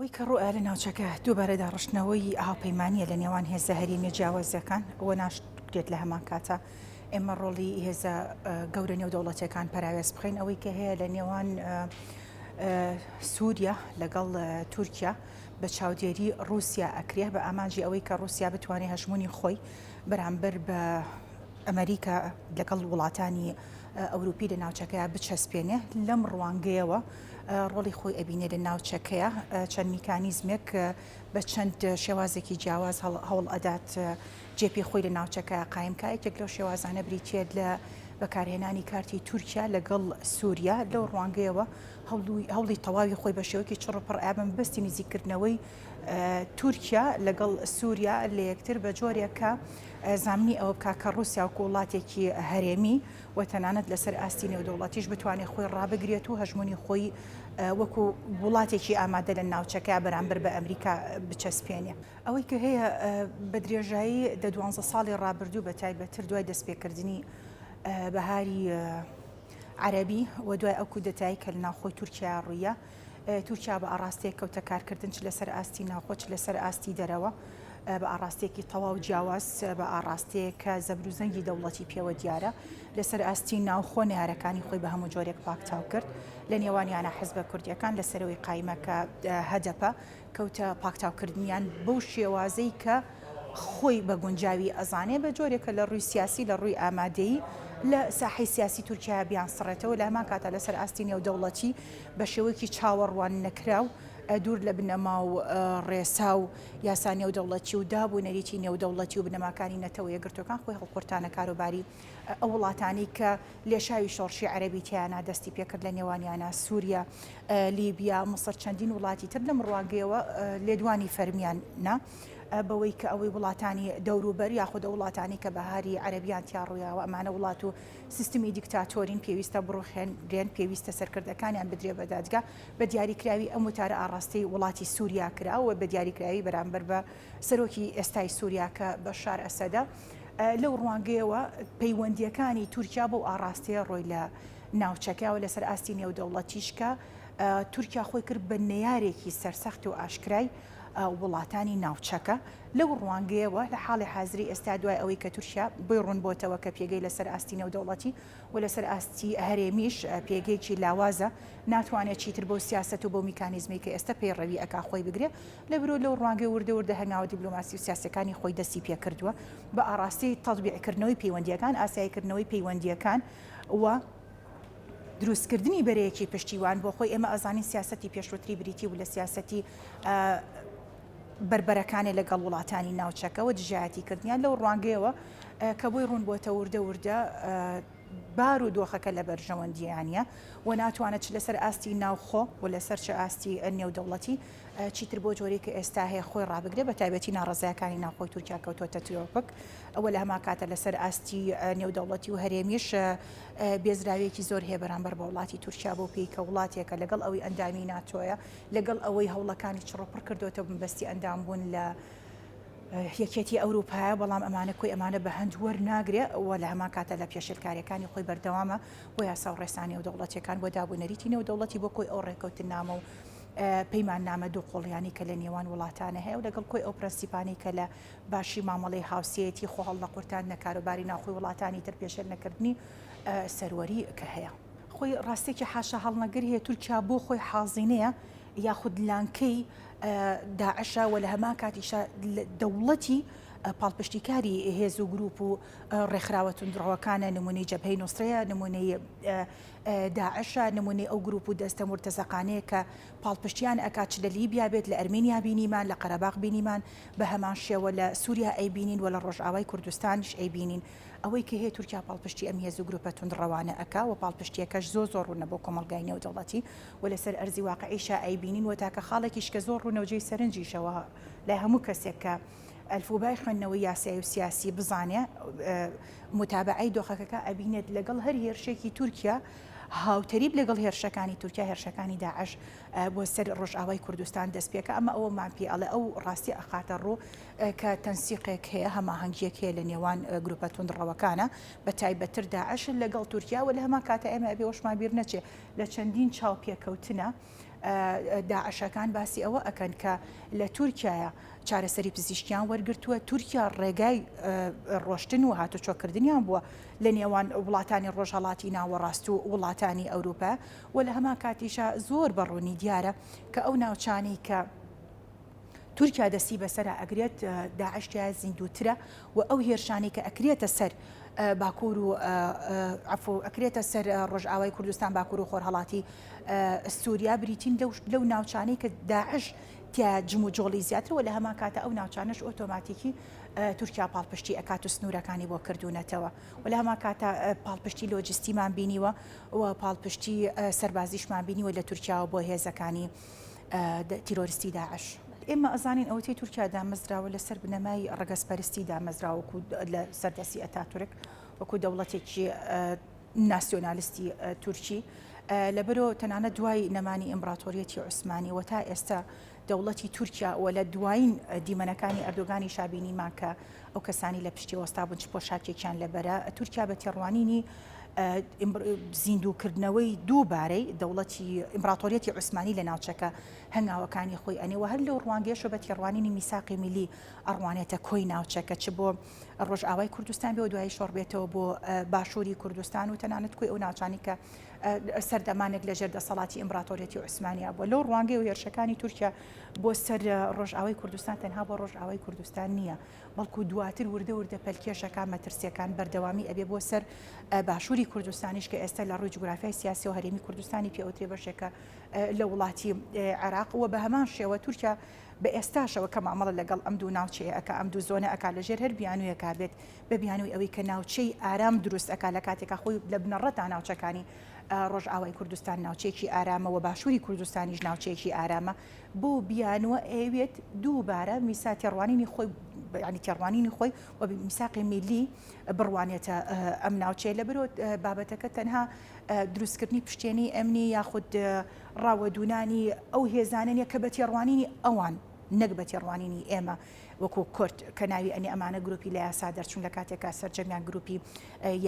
ئەوەی کە ڕوئە لە ناوچەکە دووبارە داڕشتنەوەی هاوپەیمانیە لە نێوان هێزە هەرێمی جیاوازەکان ئەوە ناشکرێت لە هەمان کاتە ئێمە ڕۆڵی هێزە گەورە نێودەوڵەتیەکان پەراوێز بخەین ئەوەی کە هەیە لە نێوان سووریا لەگەڵ تورکیا بە چاودێری رووسیا ئەکرێ بە ئامانجی ئەوەی کە رووسیا بتوانێت هەژمونی خۆی بەرامبەر بە ئەمریکا لەگەڵ وڵاتانی ئەوروپی لە ناوچەکەیە بچەسپێنێ لەم ڕوانگەیەوە ڕۆڵی خۆی ئەبینێ لە ناوچەکەیە چەند میکانیزمێک بە چەند شێوازێکی جیاواز هەوڵ ئەدات جێپی خۆی لە ناوچەکە قایمکە یەکێک لەو شێوازانە بریتێت لە بەکارهێنانی کارتی تورکیا لەگەڵ سووریا لەو ڕوانگەیەوە هەوڵی تەواوی خۆی بە شێوەیەکی چڕپڕ ئابن بەستی نزیکردنەوەی تورکیا لەگەڵ سووریا لە یەکتر بە جۆرێکە زامنی ئەوە بکە کە رووسیا و وڵاتێکی هەرێمی و تەنانەت لەسەر ئاستی نێودەوڵەتیش بتوانێت خۆی ڕابگرێت و هەژمونی خۆی وەکو وڵاتێکی ئامادە لە ناوچەکە بەرامبەر بە ئەمریکا بچەسپێنێ ئەوەی کە هەیە بە درێژایی دە 12 ساڵی ڕابردوو بە تایبەتر دوای دەستپێکردنی بەهاری عەرەبی و دوای ئەو کودەتایی کە لە ناوخۆی تورکیا ڕوویە تورکیا بە ئاڕاستەیە کەوتە کارکردن چ لەسەر ئاستی ناوخۆ چ لەسەر ئاستی دەرەوە بە ئاڕاستێکی تەواو جیاواز بە ئاڕاستەیە کە زەبروزەنگی دەوڵەتی پێوە دیارە لەسەر ئاستی ناوخۆ نارەکانی خۆی بە هەموو جۆرێک پاکتاو کرد لە نێوانیانە حیزبە کوردیەکان لەسەرەوەی قایمەکە هەدەپە کەوتە پاکتاوکردنیان بەو شێوازەی کە خۆی بە گونجاوی ئەزانێ بە جۆرێکە لە ڕووی سیاسی لە ڕووی ئامادەیی لە ساحەی سیاسی تورکیا بیان سڕێتەوە لە هەمان کاتە لەسەر ئاستی نێودەوڵەتی بە شێوەیەکی چاوەڕوان نەکراو دوور لە بنەما و ڕێسا و یاسا نێودەوڵەتی و دابوو نەریتی نێودەوڵەتی و بنەماکانی نەتەوە یەکگرتوەکان خۆی هەڵقورتانە کاروباری ئەو وڵاتانی کە لێشاوی شۆڕشی عەرەبی تیانە دەستی پێکرد لە نێوانیانە سووریا لیبیا مەسر چەندین وڵاتی تر لەم ڕواگەیەوە لێدوانی فەرمیانە بەوەی کە ئەوەی وڵاتانی دەوروبەر یاخود وڵاتانی کە بەهاری عەرەبیان تیا ڕوویاوە ئەمانە وڵات و سیستمی دیکتاتۆرین پێویستە بڕوخێنرێن پێویستە سەرکردەکانیان بدرێ بە دادگا بە دیاریکراوی ئەم وتارە ئاڕاستەی وڵاتی سووریا کراوە بە دیاریکراوی بەرامبەر بە سەرۆکی ئێستای سووریا کە بەشار ئەسەدە لەو ڕوانگەیەوە پەیوەندیەکانی تورکیا بۆ ئاڕاستەیە ڕۆی لە ناوچەکەوە لەسەر ئاستی نێودەوڵەتیشکە تورکیا خۆی کرد بە نەیارێکی سەرسەخت و ئاشکرای وڵاتانی ناوچەکە لەو ڕوانگەیەوە لە حاڵی حازری ئێستا دوای ئەوەی کە تورکیا بۆی ڕوون بۆتەوە کە پێگەی لەسەر ئاستی نێودەوڵەتی و لەسەر ئاستی هەرێمیش پێگەیکی لاوازە ناتوانێت چیتر بۆ سیاست و بۆ میکانیزمی کە ئێستا پێڕەوی ئەکا خۆی بگرێ لە برۆ لەو ڕوانگەی وردە هەنگاوە دیبلۆماسی و سیاسەکانی خۆی دەستی پێ کردووە بە ئاڕاستی تەطبیقکردنەوەی پەیوەندیەکان ئاساییکردنەوەی پەیوەندیەکان و دروستکردنی بەرەیەکی پشتیوان بۆ خۆی ئێمە ئەزانین سیاسەتی پێشوەتری بریتی و لە سیاسەتی بربەرەکانی لەگەڵ وڵاتانی ناوچەکەەوە دژایەتی کردیان لەو ڕوانگەیەوە کە بۆی ڕوون بۆتە وردە بار و دۆخەکە لە بەرژەوەندیانە و ناتوانێت لەسەر ئاستی ناوخۆ و لەسەر چه ئاستی نێودەوڵەتی چیتر بۆ جۆرەی کە ئێستا هەیە خۆی ڕابگرێت بە تایبەتی ناڕزایەکانی ناوخۆی تورکیا کەوتۆتە تیۆپک ئەوە لە هەما کاتە لەسەر ئاستی نێودەوڵەتی و هەرێمیش بێزراوێکی زۆر هەیە بەرامبەر بە وڵاتی تورکیا بۆ پێی کە وڵاتێکە لەگەڵ ئەوەی ئەندامی ناتۆیە لەگەڵ ئەوەی هەوڵەکانی چڕۆپڕ کردوتە بنبەستی ئەندام بوون لە یەکێتی ئەوروپایە بەڵام ئەمانە کۆی ئەمانە بە هەند وەرناگرێ و لە هەمان کاتە لە پێشێلکاریەکانی خۆی بەردەوامە بۆ یاسا و ڕێسانی و دەوڵەتیەکان بۆ دابوونەریتی نێودەوڵەتی بۆ کۆی ئەو ڕێکەوتن نامە و پەیمان نامە دوو قۆڵیانی کە لە نێوان وڵاتانە هەیە و لەگەڵ کۆی ئەو پرەنسیپانی کە لە باشی مامەڵەی هاوسەیەتی خۆ هەڵ لە قورتان نەکاروباری ناوخۆی وڵاتانی تر پێشێل نەکردنی سەروەری کە هەیە خۆی ڕاستێکی حاشا هەڵنەگەر هەیە تورکیا بۆ خۆی حازینەیە یاخود لانکەی داعشە و لە هەمان کاتیشە دەوڵەتی پاڵپشتیکاری هێز و گروپ و ڕێکخراوە توندڕەوەکانە نمونەی جەبهەی نووسڕەیە نمونەی داعشە نمونەی ئەو گروپ و دەستە مرتەزەقانەیە کە پاڵپشتیان ئەکات لە لیبیا بێت لە ئەرمێنیا بینیمان لە قەرەباغ بینیمان بە هەمان شێوە لە سووریا ئەیبینین و لە ڕۆژئاوای کوردستانیش ئەیبینین ئەوەی کە هەیە تورکیا پاڵپشتی ئەم هێز و گروپە توندڕەوانە ئەکا و پاڵپشتیەکەش زۆر ڕوونە بۆ کۆمەڵگای نێودەوڵەتی و لەسەر ئەرزی واقعیشە ئەیبینین و تاکە خاڵێکیش کە زۆر ڕوونەوجەی سەرنجیشەوە لای هەموو کەسێک کە ئەلفوبای خوێندنەوەی یاسایی و سیاسی بزانێ متابعەی دۆخەکەکە ئەبینێت لەگەڵ هەر هێرشێکی تورکیا هاوتەریب لەگەڵ هێرشەکانی تورکیا هێرشەکانی داعش بۆ سەر ڕۆژئاوای کوردستان دەست پێکە ئەمە ئەوە ماپی ئەڵێ ئەو ڕاستی ئەخاتە ڕوو کە تەنسیقێک هەیە هەماهەنگیەک هەیە لە نێوان گروپە توندڕەوەکانە بە تایبەتر داعش لەگەڵ تورکیا و لە هەمان کاتە ئێمە ئەبێ وەشمان بیر نەچێ لە چەندین چاوپێکەوتنە داعشەکان باسی ئەوە ئەکەن کە لە تورکایە چارەسەری پزیشکیان وەرگرتووە تورکیا ڕێگای ڕۆشتن و هاتوچۆکردنیان بووە لە نێوان وڵاتانی ڕۆژهەڵاتی ناوەڕاست و وڵاتانی ئەوروپا و لە هەمان کاتیشە زۆر بەڕوونی دیارە کە ئەو ناوچانەی کە تورکیا دەستی بەسەرە ئەگرێت داعشتیا زیندووترە و ئەو هێرشانی کە ئەکرێتە سەر باکوور و ئەکرێتە سەر ڕۆژئاوای کوردستان باکوور و خۆرهەڵاتی سووریا بریتین لەو ناوچانەی کە داعش تیا جم و جۆڵی زیاتر و لە هەمان کاتە ئەو ناوچانش ئۆتۆماتیکی تورکیا پاڵپشتی ئەکات و سنوورەکانی بۆ کردوونەتەوە و لە هەمان کاتە پاڵپشتی لۆجستیمان بینیوە و پاڵپشتی سەربازیشمان بینیوە لە تورکیا و بۆ هێزەکانی تیرۆریستی داعش. ئێمە ئەزانین ئەوەی تورکیا دامەزراوە لەسەر بنەمای ڕەگەزپەرستی دامەزراوەکو لە سەردەسی ئەتاتورک وەکو دەوڵەتێکی ناسیۆنالیستی تورکی لەبەرەوە تەنانەت دوای نەمانی ئیمپراتۆریەتی عوسمانی و تا ئێستا دەوڵەتی تورکیا و لە دوایین دیمەنەکانی ئەردۆگانی شابینیمان کە ئەو کەسانی لە پشتی وەستا بوون پۆشاکێکیان لەبەرە تورکیا بە تێڕوانینی زیندووکردنەوەی دووبارەی دەوڵەتی ئیمپراتۆریەتی عوسمانی لە ناوچەکە هەنگاوەکانی خۆی ئەنێوە هەر لەو ڕوانگەیەشە بە تێڕوانینی میساقی میلی ئەڕوانێتە کۆی ناوچەکە چ بۆ ڕۆژئاوای کوردستان بێ و دوای شۆڕ بێتەوە بۆ باشووری کوردستان و تەنانەت کوی ئەو ناوچانی کە سەردەمانێک لە ژێر دەسەڵاتی ئیمپراتۆریەتی عوسمانیا بووە لەو ڕوانگەی و هێرشەکانی تورکیا بۆ سەر ڕۆژئاوای کوردستان تەنها بۆ ڕۆژئاوای کوردستان نییە بەڵکو دواتر وردە پەلکێشەکان مەترسیەکان بەردەوامی ئەبێ بۆ سەر باشووری کوردستانیش کە ئێستا لە ڕووی جوگرافیای سیاسی و هەرێمی کوردستانی پێوترێ بەشێکە لە وڵاتی عێراق و بە هەمان شێوە تورکیا بە ئێستاشەوە کە مامەڵە لەگەڵ ئەم دوو ناوچەیە ئەکا ئەم دوو زۆنە ئەکا لەژێر هەر بیانوویەکا بێت بە بیانووی ئەوەی کە ناوچەی ئارام دروست ئەکا لە کاتێکا خۆی لە بنەڕەتا ناوچەکانی ڕۆژئاوای کوردستان ناوچەیەکی ئارامە و باشووری کوردستانیش ناوچەیەکی ئارامە بۆ بیانوە ئەوێت دووبارە میسا تێڕوانینی خۆی ینی تێڕوانینی خۆی و میساقی میلی بڕوانێتە ئەم ناوچەیە لەبەرەوە بابەتەکە تەنها دروستکردنی پشتێنی ئەمنی یاخود ڕاوەدونانی ئەو هێزانێنە کە بە تێڕوانینی ئەوان نەک بە تێڕوانینی ئێمە وەکو کورد کە ناوی ئەنی ئەمانە گروپی لە یاسا دەرچوون لە کاتێکا سەرجەمیان گروپی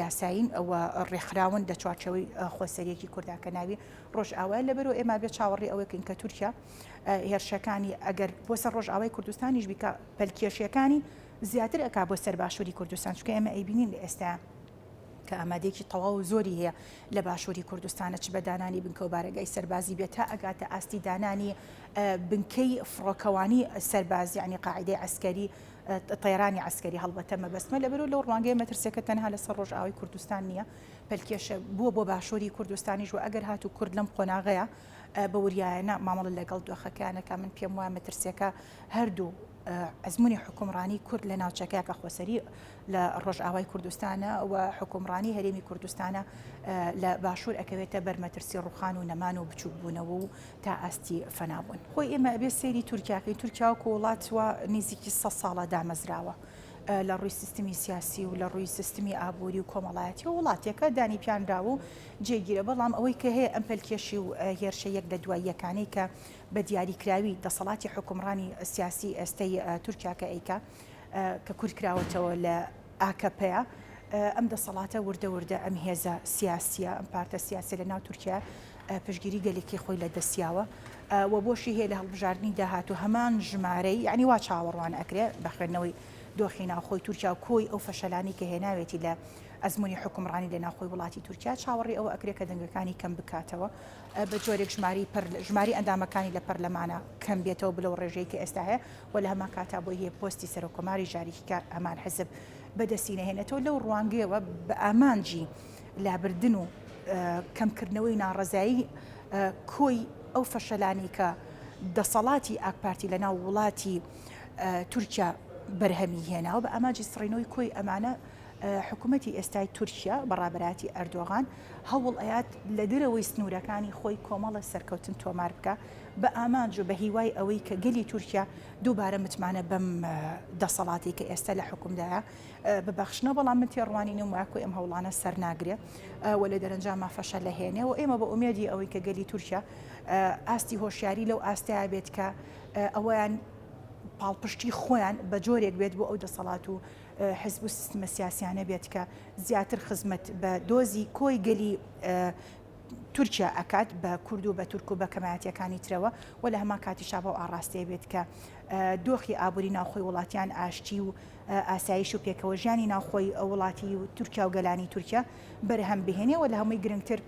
یاساین ئەوە ڕێکخراون لە چوارچەوەی خۆسەریەکی کووردا کە ناوی ڕۆژئاوای لەبەرەوە ئێمە بێت چاوەڕێ ئەوەکەین کە تورکیا هێرشەکانی ئەگەر بۆ سەر ڕۆژئاوای کوردستانیش بیکە پەلکێشیەکانی زیاتر ئەکا بۆ سەر باشووری کوردستان چونکە ئێمە ئەیبینین لە ئێستا کە ئامادەیەکی تەواو زۆری هەیە لە باشووری کوردستانە چ بە دانانی بنکە و بارەگای سەربازی بێت تا ئەگاتە ئاستی دانانی بنکەی فڕۆکەوانی سەرباز یعنی قاعدەی عسکەری طێرانی عسکەری هەڵبەتە مەبەستمە لەبەرەوە لەو ڕوانگەی مەترسیەکە تەنها لەسەر ڕۆژئاوای کوردستان نییە پەلکێشە بووە بۆ باشووری کوردستانیش و ئەگەر هاتو کورد لەم قۆناغەیە بە وریایەنە مامەڵە لەگەڵ دۆخەکانەکە من پێم وایە مەترسیەکە هەردوو ئەزمموی حکومڕانی کورد لە ناوچەکە کە خۆسەری لە ڕۆژئاوای کوردستانە و حکومڕانی هەرێمی کوردستانە لە باشوور ئەکەوێتە بەرمەترسی ڕوخان و نەمان و بچووک بوونەوە و تا ئاستی فەنابوون خۆی ئێمە ئەبێ سێری تورکیاکەی تورکیا و وڵات وە نزیکی 100 ساڵە دامەزراوە لە ڕووی سیستمی سیاسی و لە ڕووی سیستمی ئابووری و کۆمەڵایەتی و وڵاتێکە دانی پیانراوە و جێگیرە بەڵام ئەوەی کە هەیە ئەم پەلکێشی و هێرشە یەک لە دواییەکانەی کە بە دیاریکراوی دەسەڵاتی حکومڕانی سیاسی ئێستەی تورکیاکە ئەیکا کە کورتکراوەتەوە لە ئاکەپەیە ئەم دەسەڵاتە وردە ئەم هێزە سیاسیە ئەم پارتە سیاسی لە ناو تورکیا پشگیری گەلێکی خۆی لە دەستیاوە و بۆشی هەیە لە هەڵبژاردننی داهاتوو هەمان ژمارەی یعنی وا چاوەڕوان ئەکرێ بەخێنەوەی دۆخی ناوخۆی تورکیا و کۆی ئەو فەشەلانی کە هێناوێتی لە ئەزمموی حکومڕانی لە ناوخۆی وڵاتی تورکیا چاوەڕێ ئەوە ئەکرێت کە دەنگەکانی کەم بکاتەوە بە جۆرێک ژماری ئەندامەکانی لە پەرلەمانە کەم بێتەوە بلەو ڕێژەیە کە ئێستا هەیە و لە هەمان کاتا بۆ هەیە پۆستی سەرۆکۆماری ژاریکە ئەمان حزب بەدەستی نەهێنێتەوە لەو ڕوانگەیەوە بە ئامانجی لابردن و کەمکردنەوەی ناڕەزایی کۆی ئەو فەشەلانی کە دەسەڵاتی ئاکپارتی لە ناو وڵاتی تورکیا بەرهەمی هێناوە بە ئاماجی سڕینەوەی کۆی ئەمانە حکوومەتی ئێستای تورکیا بەڕابەتی ئەردۆغان هەوڵ ئەیات لە درەوەی سنوورەکانی خۆی کۆمەڵە سەرکەوتن تۆمار بکە بە ئامانج و بە هیوای ئەوەی کە گەلی تورکیا دووبارە متمانە بەم دەسەڵاتی کە ئێستا لە حکومدایە ببەخشنەوە بەڵام من تێڕوانینم وایە ئەم هەوڵانە سەر ناگرێت و لە دەرەنجاما فەشە لە هێنێ و ئێمە بە ئومێدی ئەوەی کە گەلی تورکیا ئاستی هۆشیاری لەو ئاستەیە بێت کە ئەویان پاڵپشتی خۆیان بە جۆرێک بێت بۆ ئەو دەسەڵات و حزب و سیستمە سیاسیانە بێت کە زیاتر خزمەت بە دۆزی کۆی گەلی تورکیا ئەکات بە کورد و بە تورک و بە کەمایەتیەکانی ترەوە و لە هەمان کاتی شابە و ئاڕاستەیە بێت کە دۆخی ئابووری ناوخۆی وڵاتیان ئاشتی و ئاسایش و پێکەوە ژیانی ناوخۆی وڵاتی و تورکیا و گەلانی تورکیا بەرهەم بهێنێ و لە هەمووی گرنگتر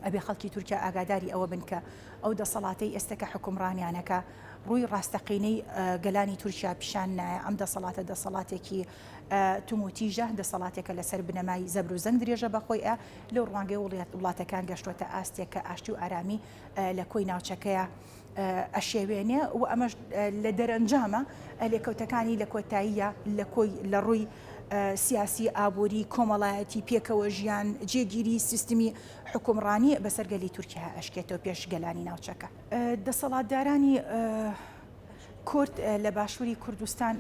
ئەبێ خەڵکی تورکیا ئاگاداری ئەوە بن کە ئەو دەسەڵاتەی ئێستاکە حکومڕانیانەکە ڕووی ڕاستەقینەی گەلانی تورکیا پیشان نایە ئەم دەسەڵاتە دەسەڵاتێکی توموتیژە دەسەڵاتێکە لەسەر بنەمای زەبر و زەنگ درێژە بەخۆی لەو ڕوانگەی وڵاتەکان گەشتوتە ئاستێک کە ئاشتی و ئارامی لە کۆی ناوچەکەیە ئەشێوێنێ و ئەمەش لە دەرەنجامە لێکەوتەکانی لە کۆتاییە لە ڕووی سیاسی ئابووری کۆمەڵایەتی پێکەوە ژیان جێگیری سیستمی حکومڕانی بەسەرگەلی تورکیا ئەشکێتەوە پێش گەلانی ناوچەکە دەسەڵاتدارانی کورد لە باشووری کوردستان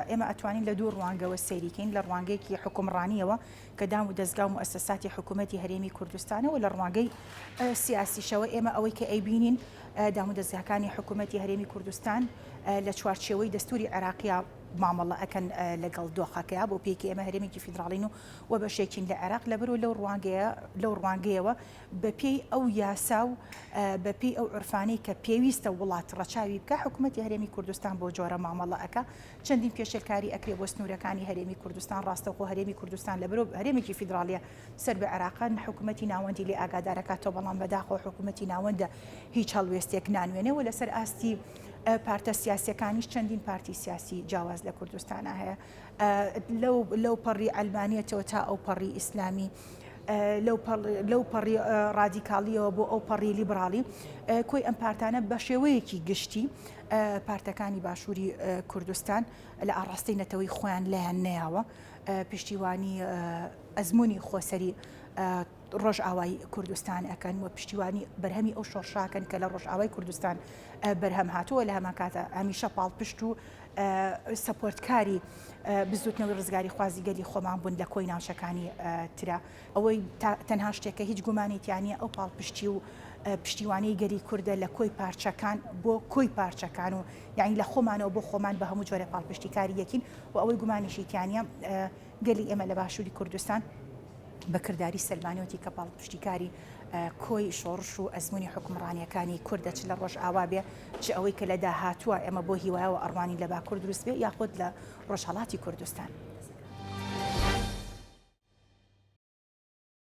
ئێمە ئەتوانین لە دوو ڕوانگەوە سەیریکەین لە ڕوانگەیەکی حکومڕانیەوە کە دام و دەستگا و مؤسساتی حکوومەتی هەرێمی کوردستانەوە لە ڕوانگەی سیاسیشەوە ئێمە ئەوەی کە ئەیبینین دام و دەستگاکانی حکوومەتی هەرێمی کوردستان لە چوارچێوەی دەستوری عێراقیە مامەڵە ئەکەن لەگەڵ دۆخەکەیە بۆ پێکی ئێمە هەرێمێکی فیدراڵین و بەشێکین لە عێراق لەبەرەوە لەو ڕوانگەیەوە بەپێی ئەو یاسا و بەپێی ئەو عرفانەی کە پێویستە وڵات ڕەچاوی بکە حکوومەتی هەرێمی کوردستان بۆ جۆرە مامەڵە ئەکە چەندین پێشێلکاری ئەکرێ بۆ سنوورەکانی هەرێمی کوردستان ڕاستەوخۆ هەرێمی کوردستان لەبەرەوە هەرێمێکی فیدراڵیە سەر بە عێراقان حکوومەتی ناوەندی لێ ئاگادارەکاتەوە بەڵام بەداخۆ حکوومەتی ناوەندە هیچ هەڵوێستێک نانوێنێ و لەسەر ئاستی پارتە سیاسیەکانیش چەندین پارتی سیاسی جیاواز لە کوردستانە هەیە لەو پەڕی ئەلمانیەتەوە تا ئەو پەڕی ئیسلامی لەو پەڕی ڕادیکاڵیەوە بۆ ئەو پەڕی لیبرالی کۆی ئەم پارتانە بە شێوەیەکی گشتی پارتەکانی باشووری کوردستان لە ئاڕاستەی نەتەوەی خۆیان لایەن نەیاوە پشتیوانی ئەزمموی خۆسەری ڕۆژئاوای کوردستان ئەکەن و پشتیوانی بەرهەمی ئەو شۆڕشاکەن کە لە ڕۆژئاوای کوردستان بەرهەم هاتووە لە هەمان کاتە هەمیشە پاڵپشت و سەپۆرتکاری بزوتنەوەی ڕزگاری خوازیگەری خۆمان بوون لە کۆی ناوچەکانی ترا ئەوەی تەنها شتێکە هیچ گومانێتیانە ئەو پاڵپشتی و پشتیوانەی گەری کووردە لە کۆی پارچەکان بۆ کۆی پارچەکان و یعنی لە خۆمانەوە بۆ خۆمان بە هەموو جۆرە پاڵپشتیکاری یەکین و ئەوەی گومانیشیتیانە گەلی ئێمە لە باشووری کوردستان بەکردداری سلمانیوتی کە پاڵپشتیکاری کۆی شۆڕش و ئەزمموی حکومڕانیەکانی کووردە چ لە ڕۆژ ئاوا بێ چ ئەوەی کە لە داهاتووە ئێمە بۆ هیوایەوە ئەڕوانی لە باکوور دروست بێ یاخود لە ڕۆژهەڵاتی کوردستان.